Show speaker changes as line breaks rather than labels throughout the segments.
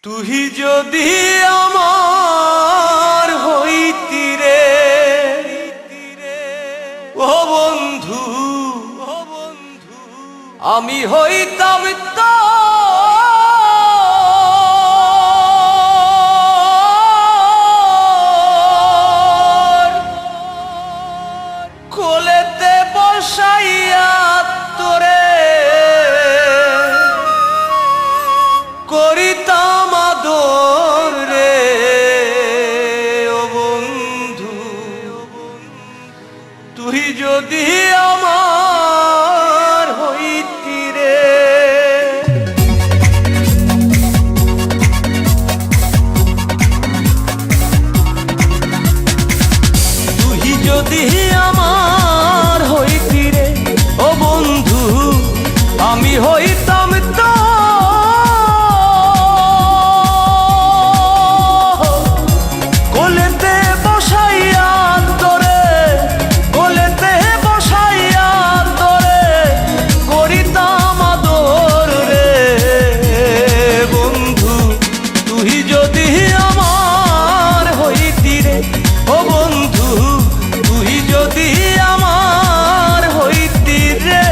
তুই যদি আমার হইতি রে ও বন্ধু, আমি হইতাম তো কোলেতে বসাইয়া তোরে করিতাম আদর রে ও বন্ধু। তুই যদি আমার হইতি রে। তুই যদি আমার হইতি রে ও বন্ধু, আমি হইতাম তো কোলেতে বসাইয়া তোরে, কোলেতে বসাইয়া তোরে করিতাম আদর রে বন্ধু। তুই যদি আমার হইতি রে ও বন্ধু, তুই যদি আমার হইতি রে।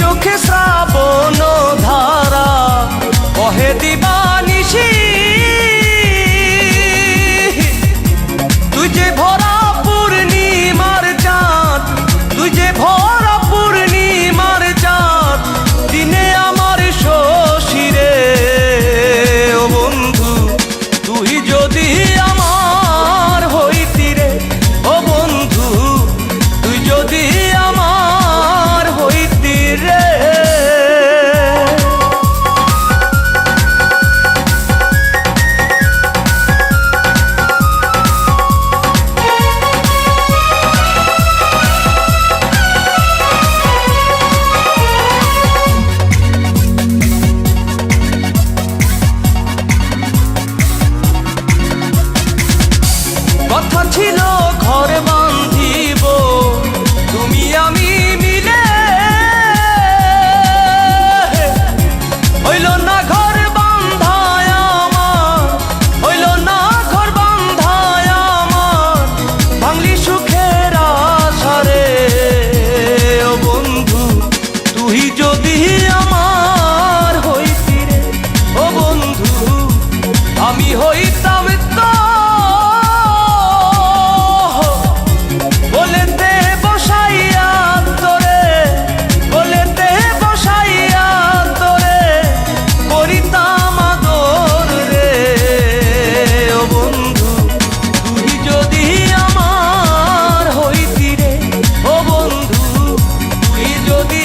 চোখে শ্রাবণ ধারা বহে দিবানিশি, তুই যে ভরা পূর্ণিমার চাঁদ, তুই যে ভরা পূর্ণিমার চাঁদ, দিনে আমার শশীরে ও বন্ধু। তুই যদি আমার হইতি রে ও বন্ধু, তুই যদি আমার হইতি রে। কথা ছিল ঘর বাঁধিব তুমি আমি মিলে, হইল না ঘর বাঁধায় আমার, হইল না ঘর বাঁধায় আমার, ভাঙলি সুখের আশারে ও বন্ধু। তুই যদি আমার হইতি রে ও বন্ধু, আমি হইতাম তো কোলেতে বসাইয়া তোরে, কোলেতে বসাইয়া তোরে করিতাম আদর রে ও বন্ধু। তুই যদি আমার হইতি রে ও বন্ধু, তুই যদি